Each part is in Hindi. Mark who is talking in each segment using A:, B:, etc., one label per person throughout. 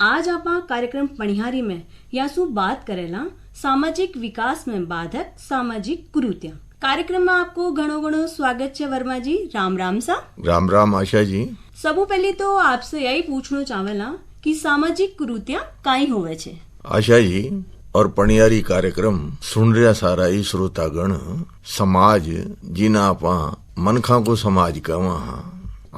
A: आज आप कार्यक्रम पणिहारी में यासु बात करेला सामाजिक विकास में बाधक सामाजिक कुरीतियां। कार्यक्रम में आपको घणो घणो स्वागत है वर्मा जी। राम राम सा।
B: राम राम आशा जी।
A: सबू पहले तो आपसे यही पूछना चाहेला कि सामाजिक कुरीतियां काई होवे छे।
B: आशा जी और पणियारी कार्यक्रम सुन रहा सारा ही श्रोतागण समाज जिना आपा मनखा को समाज कहवा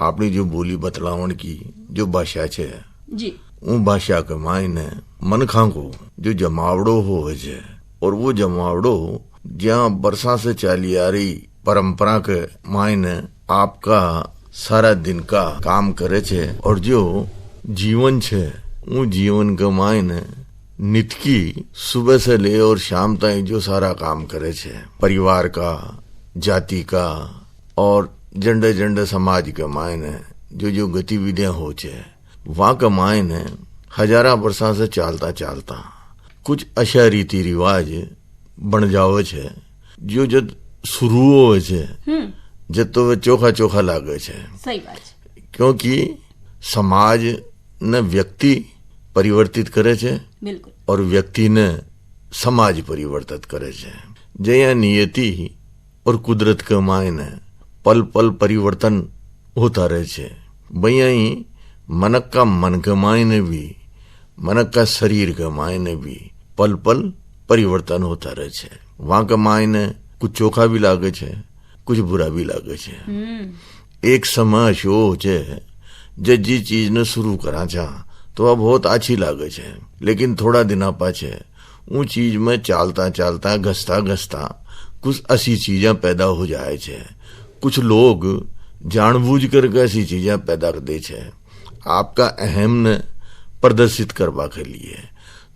B: आपनी जो बोली बतलावण की जो भाषा छे
A: जी
B: ऊ भाषा के मायने मनखा को जो जमावड़ो होवे छे और वो जमावड़ो जहाँ बरसा से चाली आ रही परंपरा के मायने आपका सारा दिन का काम करे छे और जो जीवन छे वो जीवन के मायने नित की सुबह से ले और शाम तक जो सारा काम करे छे परिवार का जाति का और जंडे जंडे समाज के मायने जो जो गतिविधियां हो छे वहां के मायने हजारा वर्षा से चालता चालता कुछ अशा रीति रिवाज बन जावे छे जो जब शुरू होवे छे जब तो वे चोखा चोखा लागे छे।
A: सही बात।
B: क्योंकि समाज ने व्यक्ति परिवर्तित करे छे
A: बिल्कुल
B: और व्यक्ति ने समाज परिवर्तित करे छे। जया नियति और कुदरत के मायने पल पल परिवर्तन होता रहे छे। भैया ही मनक का मन के मायने भी मनक का शरीर के मायने भी पल पल परिवर्तन होता रहे छे। वहां के मायने कुछ चोखा भी लागे छे कुछ बुरा भी लागे छे। एक समय शो छे जी चीज ने शुरू करा छा तो वह बहुत अच्छी लागे छे लेकिन थोड़ा दिना पाछे ऊ चीज में चालता चालता घसता घसता कुछ ऐसी चीजें पैदा हो जाए छे। कुछ लोग जानबूझ कर ऐसी चीजें पैदा कर दे छे आपका अहम ने प्रदर्शित करवा के लिए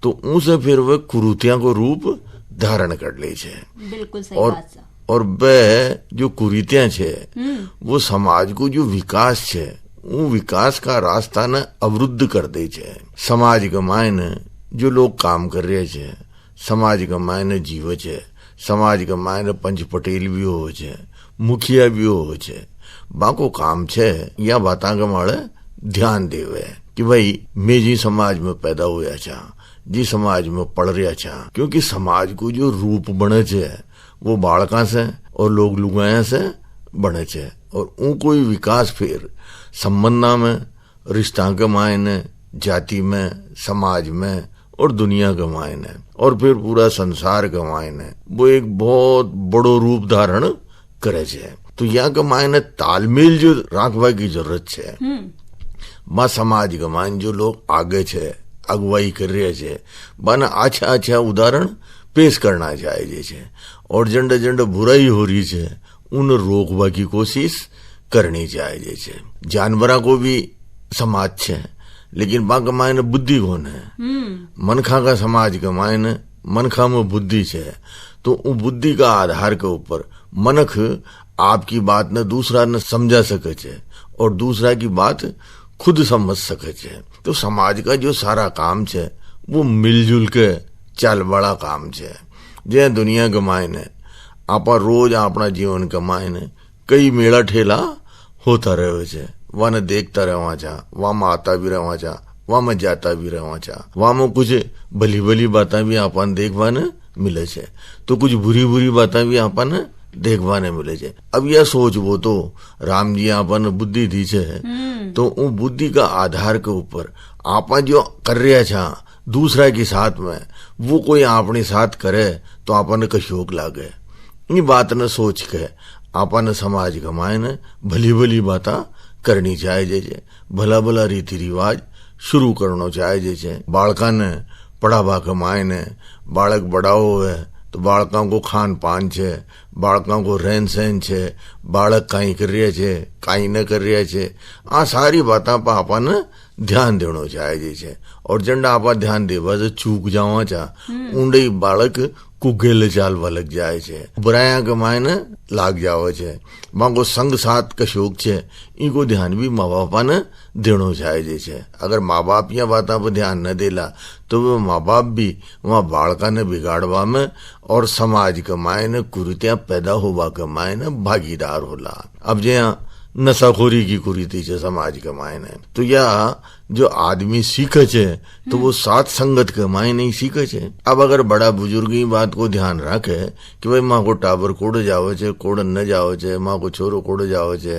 B: तो उनसे फिर वे कुरीतियां को रूप धारण कर ले छे।
A: बिल्कुल सही बात सा।
B: और वे जो कुरीतियां छे वो समाज को जो विकास छे वो विकास का रास्ता ने अवरुद्ध कर दे छे। समाज के मायने जो लोग काम कर रहे छे समाज के मायने जीवे छे समाज के मायने पंच पटेल भी हो छे मुखिया भी हो छे बाको काम छे या बाता के मारे ध्यान देवे कि भाई मैं जी समाज में पैदा हुआ छा जी समाज में पढ़ रहा छा। क्योंकि समाज को जो रूप बने छे वो बालका से और लोग लुगाया से बने छे और ऊ कोई विकास फिर संबंधा में रिश्ता के मायने जाति में समाज में और दुनिया के मायने और फिर पूरा संसार के मायने वो एक बहुत बड़ो रूप धारण करे छे। तो यहाँ के मायने तालमेल जो राखवा की जरूरत छे मां समाज के मायने जो लोग आगे छे अगुवाई कर रहे छे बना अच्छा अच्छा उदाहरण पेश करना चाहिए छे और जंडे जंडे बुराई हो रही छे उन रोकवा की कोशिश करनी चाहिए छे। जानवरा को भी समाज छे लेकिन बा के मायने बुद्धि कौन है मनखा का समाज के मायने मनखा में बुद्धि छे तो उ बुद्धि का आधार के ऊपर मनख आपकी बात ने दूसरा ने समझा सके छे और दूसरा की बात खुद समझ सके छे। तो समाज का जो सारा काम छे वो मिलजुल के चल बड़ा काम छे। जे दुनिया के मायने आपा रोज अपना जीवन के मायने कई मेला ठेला होता रहे छे वहां ने देखता रहवा चा वहां में आता भी रहवा चा वहां में जाता भी रहवा चा वहां में कुछ भली भली बातें भी आपन देखवा ने मिले छे तो कुछ बुरी बुरी बातें भी आपन देखवा ने मिले छे। अब यह सोच वो तो राम जी आपन बुद्धि दी छे तो वो बुद्धि का आधार के ऊपर आपा जो कर रहा छा दूसरा के साथ में वो कोई अपने साथ करे तो आपन का शोक लागे। इन बात ने सोच के आपन समाज के मायने भली भली बात करनी चाहिए छे भला भला रीति रिवाज शुरू करना चाहिए छे। बालका ने पढ़ावा के मायने बालक बड़ा होवे तो बालकों को खान पान छे बालकों को रहन सहन छे बालक कई कर रहे छे कई न कर रहे छे आ सारी बातों पर आपन ध्यान देना चाहिए छे। और जंडा आपा ध्यान देवा से चूक जावा चा ऊंडे बालक कुगेल चालवा लग जाए छे बुराया के मायने लाग जावे छे मांगो संग साथ का शौक छे इनको ध्यान भी माँ बापा ने देना चाहिए छे। अगर माँ बाप या बातों पर ध्यान न देला तो वो माँ बाप भी वहाँ बालका ने बिगाड़वा में और समाज के मायने कुरीतियां पैदा होवा के मायने भागीदार होला। अब जे नशाखोरी की कुरीति छे समाज के मायने। तो या जो आदमी सीखे छे तो वो साथ संगत के मायने ही सीखे छे। अब अगर बड़ा बुजुर्ग ही बात को ध्यान रखे कि भाई माँ को टाबर कोड़ जावे छे, कोड़ न जावे छे, माँ को छोरो कोड़ जावे छे,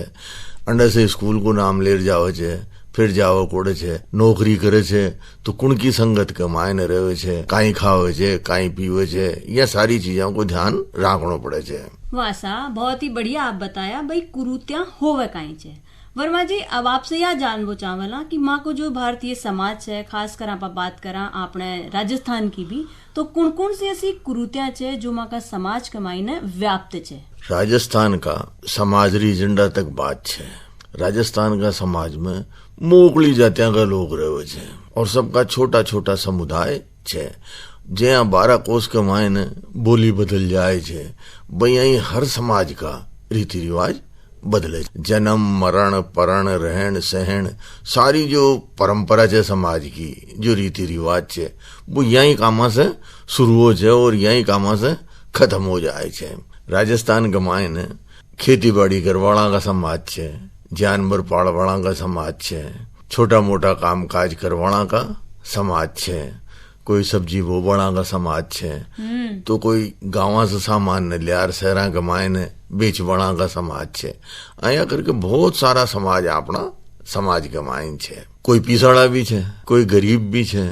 B: अंडे से स्कूल को नाम ले जावे छे, फिर जाओ कोड़े छे, नौकरी करे छे, तो कुण की संगत के मायने रहे छे, काई खावे छे, काई पीवे छे, यह सारी चीजों को ध्यान रखना पड़े छे।
A: वासा बहुत ही बढ़िया आप बताया भाई कुरीतियां होवे काई छे। वर्मा जी, अब आपसे यह जानवो चावला कि माँ को जो भारतीय समाज है, खासकर आप बात करा आपने राजस्थान की भी, तो कौन कौन सी ऐसी कुरीतियां छे जो माँ का समाज के मायने व्याप्त छे? राजस्थान
B: का समाज री एजेंडा तक बात छे। राजस्थान का समाज में मोकली जातियां का लोग रहे छे और सबका छोटा छोटा समुदाय छे। ज्या 12 कोस के मायने बोली बदल जाए छे, वही हर समाज का रीति रिवाज बदले। जन्म, मरण, परण, रहन सहन, सारी जो परंपरा छे समाज की, जो रीति रिवाज छे, वो यही कामा से शुरू हो छे और यही कामा से खत्म हो जाए छे। राजस्थान के मायने खेती बाड़ी करवाड़ा का समाज छे, जानवर पालवाड़ा का समाज छे, छोटा मोटा काम काज करवाड़ा का समाज छे, कोई सब्जी बोबड़ा का समाज छे, तो कोई गाँव से सामान ने लियार शहरा के मायने बेचवाड़ा का समाज छे। आया करके बहुत सारा समाज अपना समाज के मायन छे। कोई पिसाड़ा भी छे, कोई गरीब भी छे,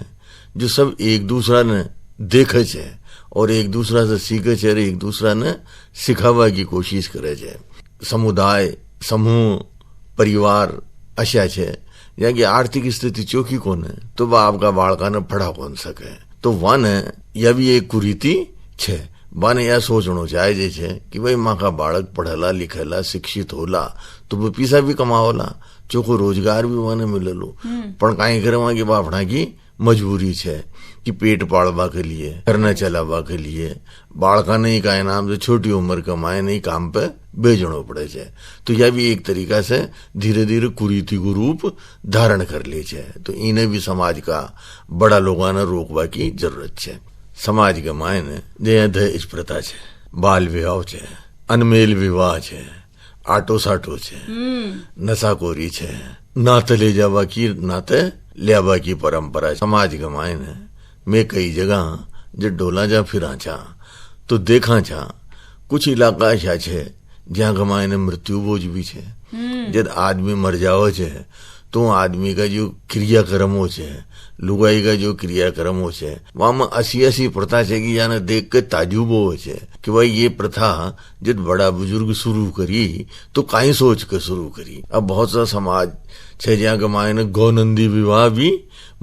B: जो सब एक दूसरा ने देखे छे और एक दूसरा से सीखे छे और एक दूसरा ने सिखावा की कोशिश करे छे। समुदाय, समूह, परिवार अशा छे या की आर्थिक स्थिति चोखी कोने तो वह आपका बालका ने पढ़ा कौन सके, तो वन यह भी एक कुरीति छे। वन यह सोचना चाहिए छे कि भाई माँ का बालक पढ़ेला लिखेला शिक्षित होला तो वो पैसा भी कमावला, चोखो रोजगार भी वन मिलेलो, पण काई करवा की बापड़ा की मजबूरी छे कि पेट पालवा के लिए, घर न चलावा के लिए बालका नहीं का नाम से छोटी उम्र कमाए नहीं काम पे भेजनो पड़े छे। तो यह भी एक तरीका से धीरे धीरे कुरीति को रूप धारण कर ले छे। तो इन्हें भी समाज का बड़ा लोगों ने रोकवा की जरूरत छे। समाज के मायने जे दहेज प्रथा छे, बाल विवाह छे, अनमेल विवाह छे, आटो साटो छे, नशाखोरी छे, नाते ले जावा की नाते लियावा की परंपरा समाज के मायने मैं कई जगह जो डोला जा फिरा छा तो देखा छा कुछ इलाका ऐसा छे जहाँ के मायने मृत्यु बोझ भी छे। जब आदमी मर जाओ छे तो आदमी का जो क्रियाक्रम हो छे, लुगाई का जो क्रियाक्रम हो छे, वहां में ऐसी प्रथा छे कि जाने देख के ताजुब हो छे कि भाई ये प्रथा जब बड़ा बुजुर्ग शुरू करी तो काई सोच के शुरू करी। अब बहुत सा समाज छे जहाँ के मायने गौनंदी विवाह भी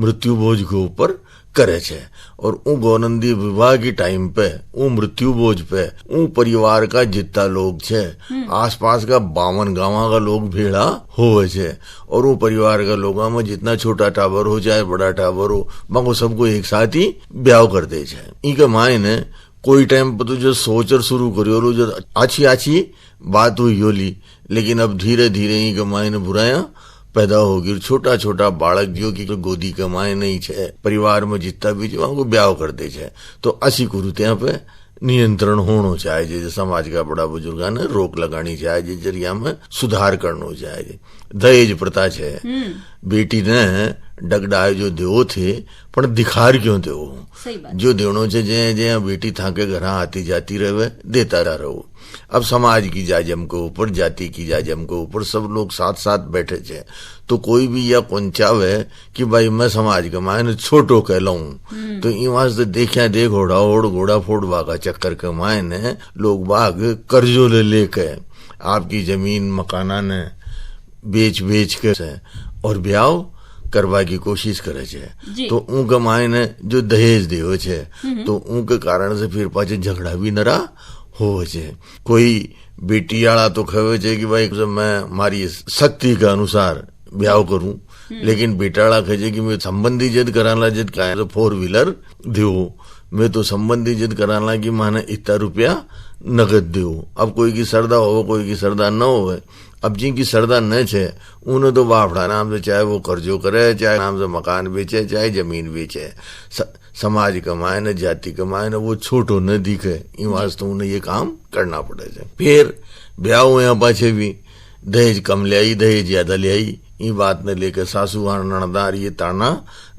B: मृत्यु बोझ के ऊपर करे छे और ऊ गौनंदी विवाह की टाइम पे ऊ मृत्यु बोझ पे ऊ परिवार का जितना लोग छे आसपास का 52 गांव का लोग भेड़ा होवे छे और ऊ परिवार का लोगों में जितना छोटा टावर हो चाहे बड़ा टावर हो मगर सबको एक साथ ही ब्याह कर दे छे। इनके मायने कोई टाइम पर तो जो सोच शुरू करियो जो अच्छी बात हुई होली, लेकिन अब धीरे धीरे इनके मायने बुराया पैदा होगी। छोटा छोटा बालक जो की गोदी कमाए नहीं छे, परिवार में जितना भी जो वो ब्याह कर दे छे। तो असी कुरीतियां पे नियंत्रण होना चाहिए, जैसे समाज का बड़ा बुजुर्गा ने रोक लगानी चाहिए, जरिया में सुधार करना चाहिए। दहेज प्रथा छे, बेटी ने डगडाए जो देवो थे पर दिखार क्यों देवो, जो देवनो छे जे जे बेटी थाके घर आती जाती रहे देता रहो। अब समाज की जाजम के ऊपर, जाति की जाजम के ऊपर सब लोग साथ साथ बैठे छे तो कोई भी यह पंचावे कि भाई मैं समाज के मायने छोटो कहलाऊं तो इवां से देखा देख घोड़ा फोड़वा का चक्कर के मायने लोग बाग कर्जो ले लेके आपकी जमीन मकाना ने बेच के और ब्याह करवा की कोशिश करे छे। तो उनके मायने जो दहेज देवे छे तो उनके कारण से फिर पाछे झगड़ा भी नरा हो छे। कोई बेटी वाला तो कहे छे कि भाई मैं मारी शक्ति के अनुसार ब्याह करूं, लेकिन बेटा वाला कहे कि मैं संबंधी जद कराला जद का 4 व्हीलर दो, मैं तो संबंधी जद कराला कि माने इतना रुपया नगद दो। अब कोई की सरदा हो कोई की सरदा न हो, अब जिनकी सरदा न छे उन्हें तो बापड़ा नाम से चाहे वो कर्जो करे, चाहे नाम से मकान बेचे, चाहे जमीन बेचे, समाज कमाए न जाति कमाए न वो छोटो न दिखे, इन वास्ते उन्हें ये काम करना पड़े छे। फिर ब्याह हुआ पाछे भी दहेज कम ले आई, दहेज ज्यादा ले आई, ये बात ने लेकर सासू नणदार ये ताना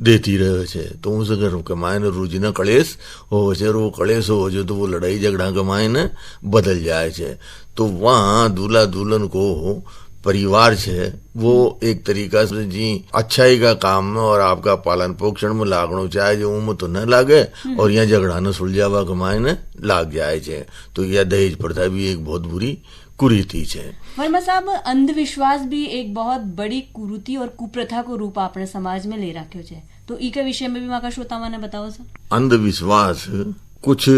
B: देती रहे छे। तो उस घर के मायने रोज न कलेश हो छे, वो कलेश हो जो तो वो लड़ाई झगड़ा के मायने बदल जाए छे। तो वहाँ दूल्हा दुल्हन को परिवार छे वो एक तरीका से जी अच्छाई का काम में और आपका पालन पोषण में लागणो चाहे जो में तो न लागे और यहाँ झगड़ा न सुलझावा के मायने लाग जाए छे। तो यह दहेज प्रथा भी एक बहुत बुरी कुरीति छे।
A: वर्मा साहब, अंधविश्वास भी एक बहुत बड़ी कुरीति और कुप्रथा को रूप अपने समाज में ले रखो छे, तो ई के विषय में भी माका श्रोताओं ने बताओ सर।
B: अंधविश्वास कुछ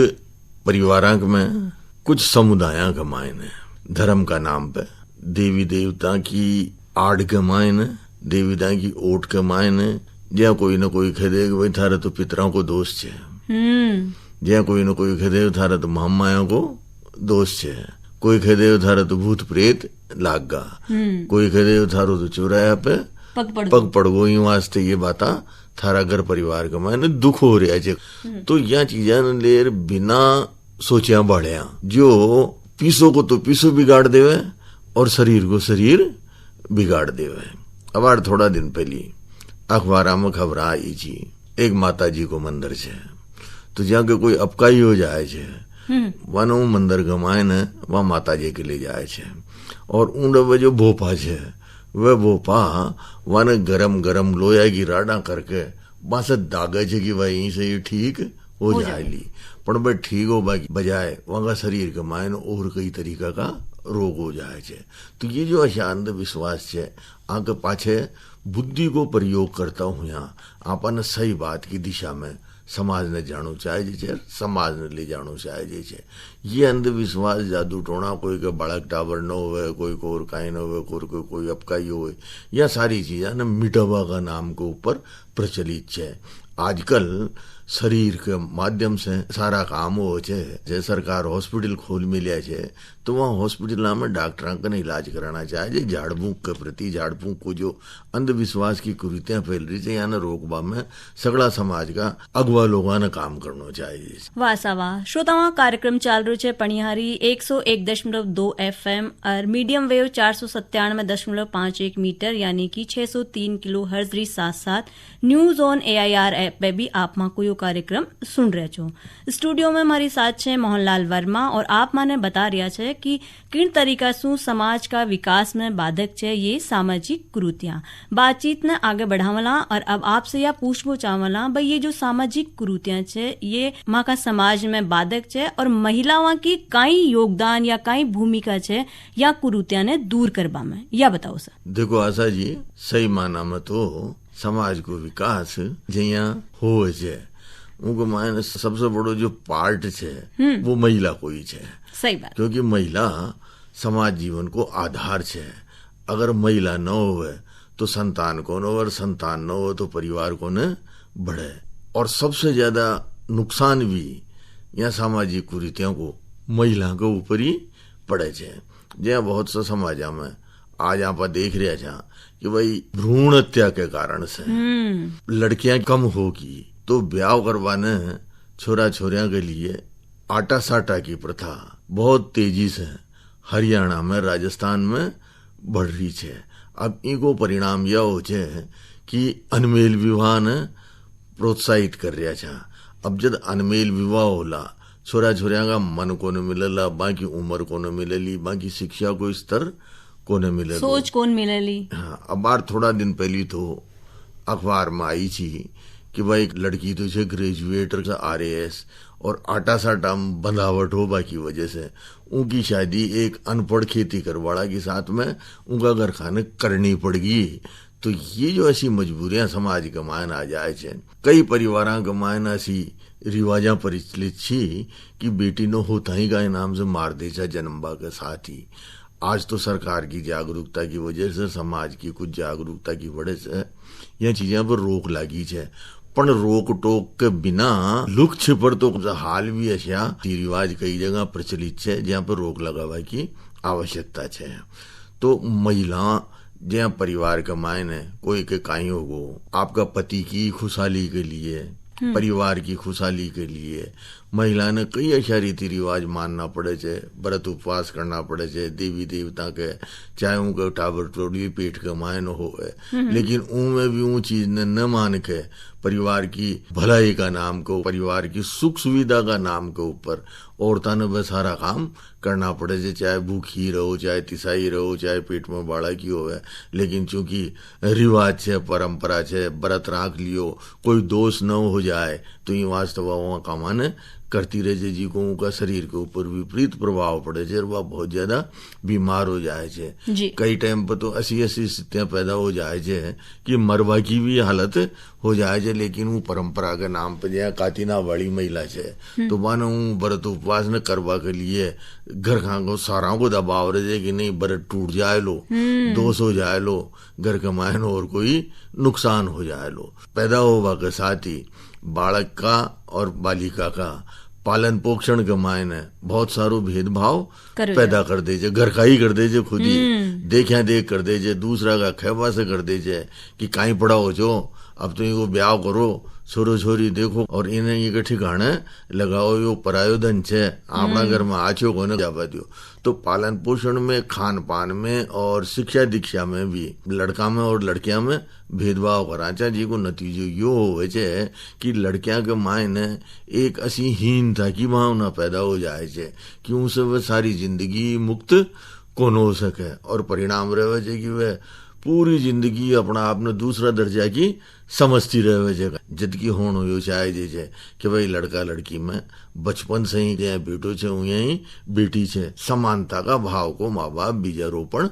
B: परिवार में, कुछ समुदाय के मायने धर्म का नाम पे देवी देवता की आड़ के मायने, देवी देवता की ओट के मायने ज्या कोई न कोई खेदे भाई थारे तो पितरों को दोष छे, ज्या कोई न कोई खेदे थारे तो महामाया को दोष छे, कोई खेदे थारे तो भूत प्रेत लागा, कोई खेदे थारो तो चौराया पे पग पड़ गो, यूं वास्ते ये बाता थारा घर परिवार के मायने दुख हो रहा है। तो यह चीजा लेर बिना सोचा बढ़िया जो पीसो को तो पीसो बिगाड़ देवे और शरीर को शरीर बिगाड़ देवे। अब थोड़ा दिन पहली अखबार में खबर आई थी, एक माता जी को मंदिर छे, तो जाके कोई अपकाई हो जाए छे, वनो मंदिर गमाए न वह माता जी के ले जाए छे, और ऊंड वे जो भोपा छे वह भोपा वन गरम गरम लोया की राडा करके बस दागे छे कि भाई यहीं से ये ठीक हो जाएली, पर भाई ठीक हो बजाय वहां शरीर के मायन और कई तरीका का रोग हो जाए छे। तो ये जो अशांत विश्वास छे आगे पाछे बुद्धि को प्रयोग करता हूँ, यहाँ आपने सही बात की दिशा में समाज ने जानो चाहे छे, समाज ने ले जानो चाहे छे। ये अंधविश्वास जादू टोना कोई के बालक टावर न होवे, कोई को और काई न होवे, कोई अपकाई होवे, यह सारी चीजें न मिटावा का नाम के ऊपर प्रचलित छे। आजकल शरीर के माध्यम से सारा काम हो छे, सरकार हॉस्पिटल खोल मिलिया छे, तो वहाँ हॉस्पिटल में डॉक्टर का इलाज कराना चाहे। झाड़ फूंक के प्रति, झाड़ फूंक को जो अंधविश्वास की कुरीतियां फैल रही है यानी रोकबा में सगड़ा समाज का अगवा लोगों ने काम करना चाहिए।
A: वाह सा वाह। श्रोताओं, कार्यक्रम चाल रो छे पणिहारी 101.2 FM और मीडियम वेव 497.51 मीटर यानी कि 603 किलो हर्ज री साथ साथ न्यूज ऑन AIR ऐप पे भी आप मां को यो कार्यक्रम सुन रहे छो। स्टूडियो में हमारी साथ छे मोहनलाल वर्मा और आप माने बता रिया छे कि किन तरीका सु समाज का विकास में बाधक छे ये सामाजिक कुरीतियां। बातचीत ने आगे बढ़ावला और अब आपसे या पूछबो चावला भाई ये जो सामाजिक कुरीतियां छे ये मां का समाज में बाधक छे और महिलाओं की काई योगदान या काई भूमिका छे या कुरीतियां ने दूर करबा में, या बताओ सर।
B: देखो आशा जी, सही माना में तो समाज को विकास जया हो छे उनको मायने सबसे बड़ो जो पार्ट छे वो महिला को ही छे।
A: सही बात,
B: क्योंकि महिला समाज जीवन को आधार छे। अगर महिला न होवे तो संतान को न हो, और संतान न हो तो परिवार को न बढ़े। और सबसे ज्यादा नुकसान भी यहाँ सामाजिक कुरीतियों को महिला के ऊपर ही पड़े छे। जहाँ बहुत सा समाज में आज आप देख रहे छा कि भाई भ्रूण हत्या के कारण से लड़कियां कम होगी तो ब्याह करवाने छोरा छोरिया के लिए आटा साटा की प्रथा बहुत तेजी से हरियाणा में, राजस्थान में बढ़ रही है। अब इनको परिणाम यह हो छे कि अनमेल विवाह ने प्रोत्साहित कर रहा था। अब जब अनमेल विवाह होला छोरा छोरिया का मन को न मिलला, बाकी उम्र को न मिलेली, बाकी शिक्षा को स्तर को न मिले,
A: सोच कौन मिलेली।
B: हाँ, अब बार थोड़ा दिन पहले तो अखबार में आई थी कि भाई लड़की तो छे ग्रेजुएट RAS और आटा साटा बंधावट हो बाकी वजह से उनकी शादी एक अनपढ़ खेती करवाड़ा के साथ में उनका घर खाने करनी पड़ गई। तो ये जो ऐसी मजबूरियां समाज के मायन आ जाए छे, कई परिवार के मायन ऐसी रिवाजा प्रचलित छी कि बेटी नो होता ही का नाम से मार दे छा जन्मबा के साथ ही। आज तो सरकार की जागरूकता की वजह से, समाज की कुछ जागरूकता की वजह से यह चीजें पर रोक लगी है। पण रोक टोक के बिना लुक छिपर तो हाल भी ऐसा रिवाज कई जगह प्रचलित है जहाँ पर रोक लगावा की आवश्यकता है। तो महिला जहाँ परिवार के मायने कोई के काई होगो आपका पति की खुशहाली के लिए परिवार की खुशहाली के लिए महिला ने कई ऐसा रीति रिवाज मानना पड़े छे, व्रत उपवास करना पड़े छे, देवी देवता के चाहे उनके टाबर टोड़ी पेट के मायन हो, लेकिन उनमें भी वो चीज ने न मान के परिवार की भलाई का नाम को, परिवार की सुख सुविधा का नाम के ऊपर औरतां ने बस सारा काम करना पड़े छे, चाहे भूखी रहो, चाहे तिसाई रहो, चाहे पेट में बाळकी होवे, लेकिन चूंकि रिवाज छे, परंपरा छे, व्रत राख लियो, कोई दोष न हो जाए तो ये वास्तव वहां कामान करती रहे छे, जी को उनका शरीर के ऊपर विपरीत प्रभाव पड़े छे, वह बहुत ज्यादा बीमार हो जाए छे। कई टाइम पर तो ऐसी स्थितियां पैदा हो जाए छे कि मरवा की भी हालत हो जाए छे, लेकिन वो परंपरा के नाम पे जहाँ कातिना वाली महिला छे तो मानो व्रत उपवास न करवा के लिए घर को सारा को दबाव रहे कि नहीं व्रत टूट जाए लो, दोष हो जाए लो, घर के मायन और कोई नुकसान हो जाए लो। पैदा होवा के साथ ही बालक का और बालिका का पालन पोषण के मायने बहुत सारो भेदभाव पैदा कर दे छे, घर का ही कर दे छे, खुद ही देखा देख कर दे छे, दूसरा का खेवा से कर दे छे कि काई पड़ा हो जो, अब तो इनको ब्याह करो, छोरो छोरी देखो और इन्हें ये ठिकाने लगाओ, यो परायो धन छे, अपना घर में आछो को न जावा दियो। तो पालन पोषण में, खान पान में और शिक्षा दीक्षा में भी लड़का में और लड़किया में भेदभाव कराचा, जी को नतीजो यो होवे छे कि लड़किया के मायने एक असी हीनता की भावना पैदा हो जाए छे कि उनसे वह सारी जिंदगी मुक्त कौन हो सके, और परिणाम रहे छे कि वह पूरी जिंदगी अपना आपने दूसरा दर्जा की समझती रहे जगह, जबकि होनो यो चाहे छे कि भाई लड़का लड़की में बचपन से ही जहाँ बेटो छे वहीं बेटी छे, समानता का भाव को माँ बाप बीजारोपण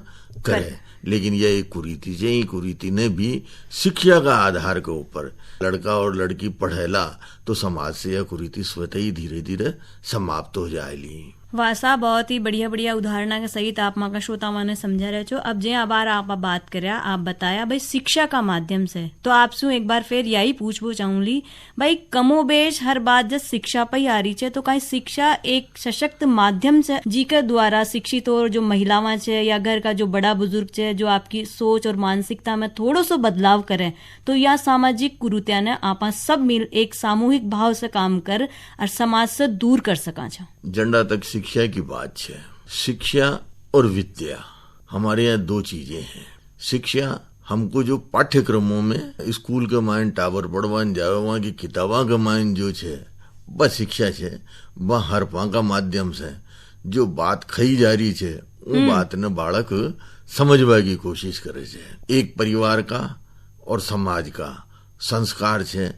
B: करे। लेकिन यह एक कुरीति छे, ये कुरीति ने भी शिक्षा का आधार के ऊपर लड़का और लड़की पढ़ेला तो समाज से यह कुरीति स्वतः ही धीरे धीरे समाप्त हो जाएली।
A: वासा बहुत ही बढ़िया बढ़िया उदाहरण के सहित आप माँ का श्रोता माने समझा रहे छो। अब जे आबार आप बात करया, आप बताया भाई शिक्षा का माध्यम से, तो आपसे एक बार फिर यही पूछबो चाहूंगी भाई कमोबेश हर बात जब शिक्षा पर ही आ रही है तो कहीं शिक्षा एक सशक्त माध्यम से जी के द्वारा शिक्षित और जो महिलावां छे या घर का जो बड़ा बुजुर्ग छे जो आपकी सोच और मानसिकता में थोड़ो सो बदलाव करे तो यह सामाजिक कुरीतियां ने आपा सब मिल एक सामूहिक भाव से काम कर और समाज से दूर कर सका छा।
B: झंडा तक शिक्षा की बात है। शिक्षा और विद्या हमारे यहाँ दो चीजें हैं। शिक्षा हमको जो पाठ्यक्रमों में स्कूल के मायन टावर पढ़वान जावे वहां की किताबा के मायन जो छे बस शिक्षा छे, वह हरपा का माध्यम से जो बात खई जा रही छे वो बात ने बालक समझवा की कोशिश करे छे। एक परिवार का और समाज का संस्कार छे,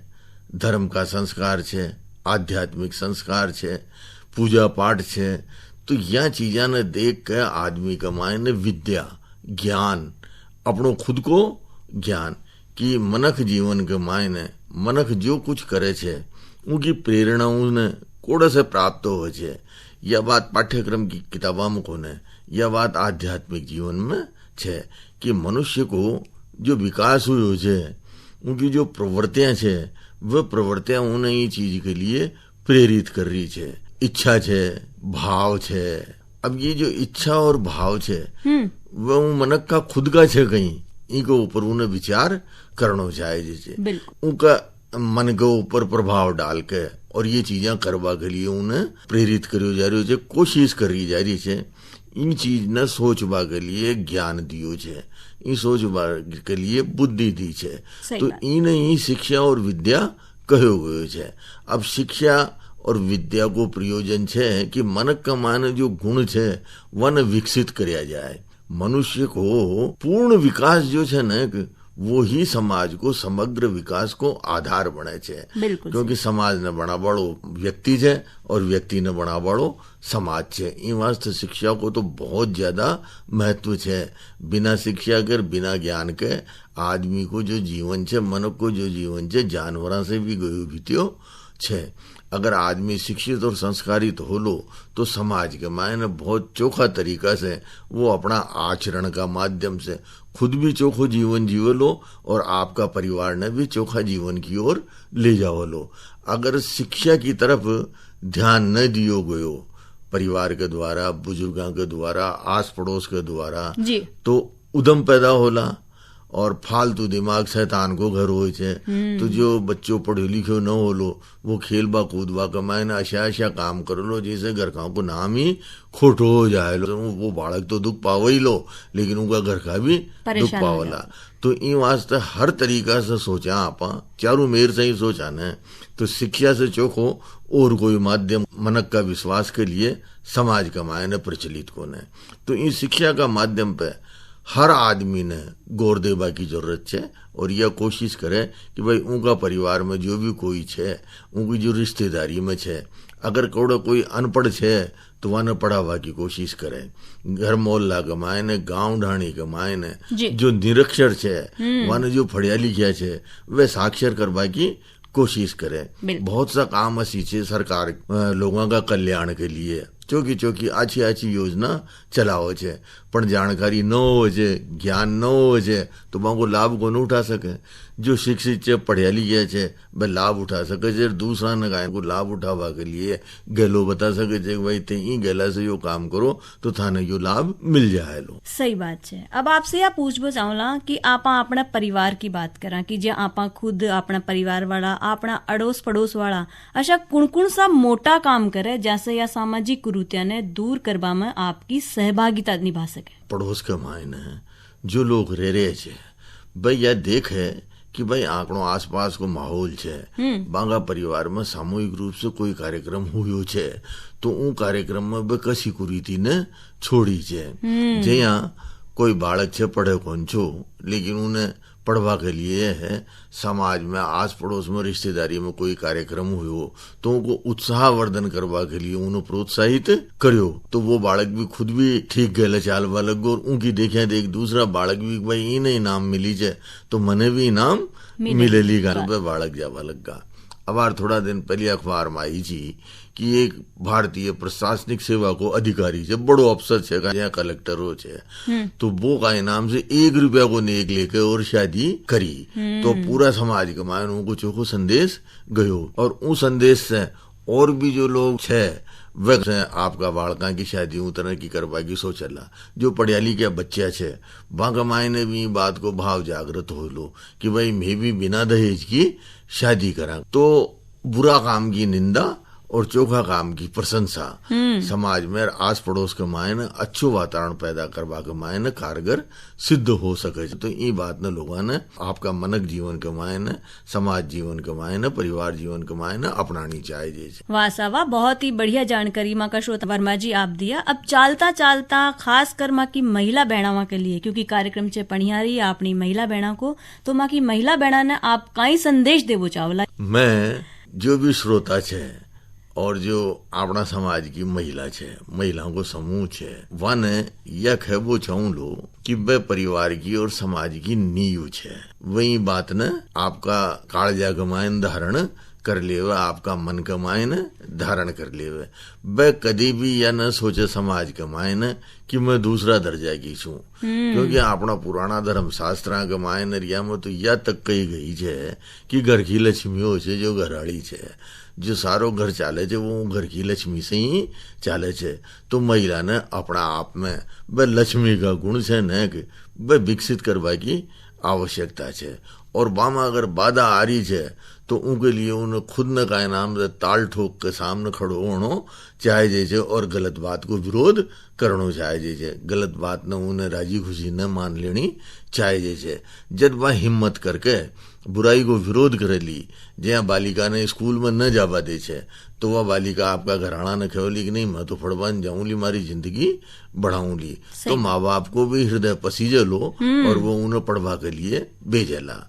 B: धर्म का संस्कार छे, आध्यात्मिक संस्कार छे, पूजा पाठ छे, तो यह चीजा ने देख के आदमी का मायने विद्या ज्ञान अपनो खुद को ज्ञान कि मनक जीवन के मायने मनक जो कुछ करे छे उनकी प्रेरणा उन्हें कोड़े से प्राप्त हो छे। यह बात पाठ्यक्रम की किताबों में कोने, यह बात आध्यात्मिक जीवन में छे कि मनुष्य को जो विकास हुई छे उनकी जो प्रवृत्तियां छे वह प्रवृत्तियां उन्हें ये चीज के लिए प्रेरित कर रही छे। इच्छा छे, भाव छे। अब ये जो इच्छा और भाव छे वह मनक का खुद का छे, कहीं इनके ऊपर उन्हें विचार करना चाहिए, उनका मन के ऊपर प्रभाव डाल के और ये चीजें करवा के लिए उन्हें प्रेरित करियो जा रही है, कोशिश करी जा रही है। इन चीज ने सोचवा के लिए ज्ञान दियो छे, इन सोचवा के लिए बुद्धि दी छे, तो इन ही शिक्षा और विद्या कहो गयो छे। अब शिक्षा और विद्या को प्रयोजन छे कि मनक का माने जो गुण छे वन विकसित करया जाए। मनुष्य को पूर्ण विकास जो छे न वो ही समाज को समग्र विकास को आधार बने छे, क्योंकि समाज ने बना बड़ो व्यक्ति छे और व्यक्ति ने बना बड़ो समाज छे। इन वास्ते शिक्षा को तो बहुत ज्यादा महत्व छे। बिना शिक्षा के बिना ज्ञान के आदमी को जो जीवन छे, मनुष्य को जो जीवन छे जानवरा से भी गयो बीत्यो छे। अगर आदमी शिक्षित और संस्कारित हो लो तो समाज के मायने बहुत चोखा तरीका से वो अपना आचरण का माध्यम से खुद भी चोखो जीवन जीव लो और आपका परिवार ने भी चोखा जीवन की ओर ले जाओ लो। अगर शिक्षा की तरफ ध्यान न दियो गयो परिवार के द्वारा, बुजुर्गों के द्वारा, आस पड़ोस के द्वारा, तो उद्यम पैदा होला और फालतू दिमाग शैतान को घर हो छे। तो जो बच्चों पढ़े लिखे न हो लो वो खेलबा कूदबा कमाए ना ऐसा काम कर लो जैसे घर का को नाम ही खोटो हो जाए लो। वो बालक तो दुख पाव ही लो लेकिन उनका घर का भी दुख पावला। तो इन वास्ते हर तरीका से सोचा आपा चारों मेर से ही सोचा न तो शिक्षा से चोखो और कोई माध्यम मनक का विश्वास के लिए समाज कमाए न प्रचलित को न। तो इन शिक्षा का माध्यम पे हर आदमी ने गौर देवा की जरूरत है और यह कोशिश करे कि भाई उनका परिवार में जो भी कोई है उनकी जो रिश्तेदारी में है अगर कोई अनपढ़ है तो वह पढ़ावा की कोशिश करे। घर मोहल्ला कमाए ने गांव ढाणी कमाए ने जो निरक्षर है वह जो पढ़िया लिखिया है वे साक्षर करवा की कोशिश करे। बहुत सा काम ऐसी है सरकार लोगों का कल्याण के लिए चौकी अच्छी योजना चलाओ छे पण जानकारी न हो ज्ञान न हो तो वो लाभ को न उठा सके। जो शिक्षित है पढ़िया लिखिया है वह लाभ उठा सके दूसरा ने को लाभ उठावा के लिए गहलो बता सके भाई ते ई गहला से यो काम करो तो थाने यो लाभ मिल जाए लो।
A: सही बात है। अब आपसे यह पूछबो चाहूला कि आपा अपना परिवार की बात करा कि जे आपा खुद अपना परिवार वाला अपना अड़ोस पड़ोस वाला ऐसा कुण सा मोटा काम करे जैसे या सामाजिक कुरीतियां ने दूर करवा में आपकी सहभागिता निभा सके।
B: पड़ोस के मायने जो लोग रह रहे छे भाई यह देख है कि भाई आंकड़ो आसपास को माहौल छे बांगा परिवार में सामूहिक रूप से कोई कार्यक्रम हुयो छे तो उ कार्यक्रम में वे कसी कुरीति ने छोड़ी छे। जया कोई बालक छे पढ़े कौन छो लेकिन उन्हें पढ़वा के लिए है समाज में आस पड़ोस में रिश्तेदारी में कोई कार्यक्रम हुयो तो उनको उत्साहवर्धन करवा के लिए उन्हें प्रोत्साहित करियो तो वो बालक भी खुद भी ठीक गए चाल वालक और उनकी देखे देख दूसरा बालक भी भाई इन्हें इनाम मिली जाए तो मने भी इनाम मिलेली बालक जा बालक का। अब थोड़ा दिन पहले अखबार में आई थी कि एक भारतीय प्रशासनिक सेवा को अधिकारी से बड़ो अफसर है या कलेक्टर हो तो वो का इनाम से 1 रुपया को नेक लेके और शादी करी तो पूरा समाज के मान उनको चोखो संदेश गयो और उस संदेश से और भी जो लोग छे वह आपका बालका की शादी उतर की करवा की सोचला। जो पढ़िया लिखिया बच्चा छे वहां मायने भी बात को भाव जागृत हो लो कि भाई मैं भी बिना दहेज की शादी करा। तो बुरा काम की निंदा और चोखा काम की प्रशंसा समाज में आस पड़ोस के मायने अच्छो वातावरण पैदा करवा के मायने कारगर सिद्ध हो सके। तो ये बात न लोगों ने आपका मनक जीवन के मायने समाज जीवन के मायने परिवार जीवन के मायने अपनानी चाहिए।
A: वाह सावा बहुत ही बढ़िया जानकारी माँ का श्रोता वर्मा जी आप दिया। अब चालता चालता खास कर माँ की महिला बहना के लिए क्योंकि कार्यक्रम चे पढ़ियारी अपनी महिला बहना को तो माँ की महिला बहना ने आप कई संदेश देवो चावला।
B: मैं जो भी श्रोता छे और जो अपना समाज की महिला छे महिलाओं को समूह छे वन यह कहबो चाहूं लो कि वे परिवार की और समाज की नींव छे। वही बात न आपका कालजा गमायन धारण कर लेवे आपका मन कमायन धारण कर लेवे। वे कभी भी यह न सोचे समाज कमायन कि मैं दूसरा दर्जा की छू क्योंकि अपना पुराना धर्म शास्त्र के मायन रिया में तो यह तक कही गई है कि घर की लक्ष्मी हो छे जो घराड़ी छे जो सारो घर चाले छे वो घर की लक्ष्मी से ही चाले छे। तो महिला ने अपना आप में वह लक्ष्मी का गुण छे न कि वह विकसित करवा की आवश्यकता छे और बामा अगर बाधा आ रही छे तो उनके लिए उन्हें खुद न का नाम से ताल ठोक के सामने खड़ो होनो चाहिए छे और गलत बात को विरोध करनो चाहिए छे। गलत बात न उन्हें राजी खुशी न मान लेनी चाहिए छे। जब वह हिम्मत करके बुराई को विरोध करे ली जया बालिका ने स्कूल में न जावा दे छे तो वह बालिका आपका घराना न खेवली कि नहीं मैं तो फड़वान जाऊंगी मारी जिंदगी बढ़ाऊंगी तो माँ बाप को भी हृदय पसीजे लो और वो उन्हें पढ़वा के लिए भेजेला।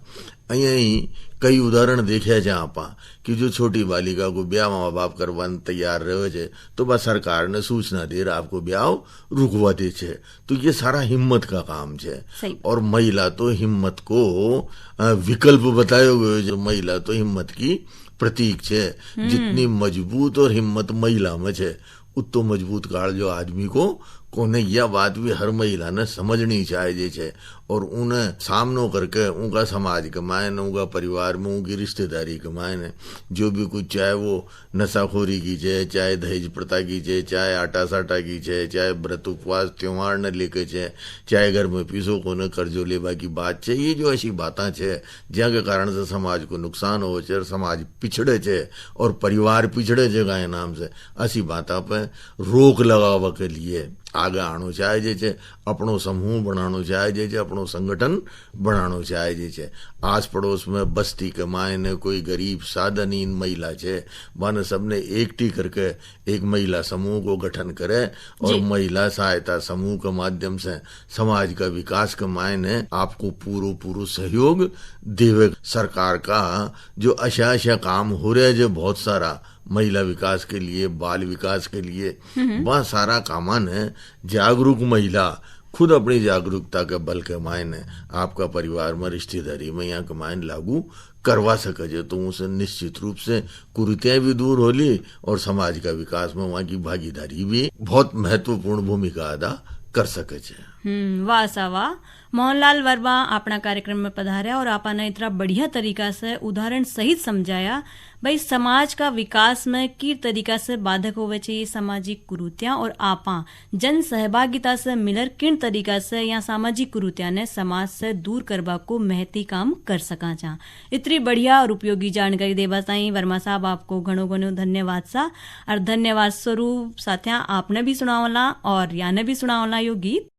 B: ही कई उदाहरण देखे जहाँ पा कि जो छोटी बालिका को ब्याह माँ बाप करवाने तैयार रहे छे तो बस सरकार ने सूचना दे रहा आपको ब्याह रुकवा दे छे। तो ये सारा हिम्मत का काम छे और महिला तो हिम्मत को विकल्प बतायो गयो जो महिला तो हिम्मत की प्रतीक छे। जितनी मजबूत और हिम्मत महिला में छे उतो मजबूत काल जो आदमी को कोने यह बात भी हर महिला ने समझनी चाहिए छे और उन्हें सामनो करके उनका समाज के मायने, उनका परिवार में, उनकी रिश्तेदारी के मायने जो भी कुछ, चाहे वो नशाखोरी की छे, चाहे दहेज प्रथा की छे, चाहे आटा साटा की छे, चाहे व्रत उपवास त्योहार ने लेके छे, चाहे घर में पीसो को न कर्जो लेवा की बात छे, ये जो ऐसी बातें छे जिनके कारण से समाज को नुकसान हो छे, समाज पिछड़े छे और परिवार पिछड़े छे का नाम से, ऐसी बातों पे रोक लगावा के लिए आगे आनो चाहिए छे, अपनो समूह बनानो चाहिए छे, अपनो संगठन बनानो चाहिए छे। आस पड़ोस में बस्ती के मायने कोई गरीब साधनहीन महिला छे, माने सबने एकठी करके एक महिला समूह को गठन करे और महिला सहायता समूह के माध्यम से समाज का विकास के मायने आपको पूरो सहयोग देवे। सरकार का जो अच्छा काम हो रहा है, जो बहुत सारा महिला विकास के लिए, बाल विकास के लिए, वह सारा कामान है जागरूक महिला खुद अपनी जागरूकता के बल के मायने आपका परिवार में, रिश्तेदारी में यहाँ के मायने लागू करवा सके तो उनसे निश्चित रूप से कुरीतियां भी दूर होली और समाज का विकास में वहाँ की भागीदारी भी बहुत महत्वपूर्ण भूमिका अदा कर सके छे।
A: वाह सा वाह। मोहनलाल वर्मा अपना कार्यक्रम में पधारा और आपने इतना बढ़िया तरीका से उदाहरण सहित समझाया भाई समाज का विकास में किस तरीका से बाधक होवे चाहिए सामाजिक कुरीतियां और आपा जन सहभागिता से मिलर किन तरीका से या सामाजिक कुरीतियां ने समाज से दूर करवा को महती काम कर सका चा। इतनी बढ़िया और उपयोगी जानकारी देवा ताई वर्मा साहब आपको घणो घणो धन्यवाद सा। और धन्यवाद स्वरूप साथिया आपने भी सुनावला और याने भी सुनावला यो गीत।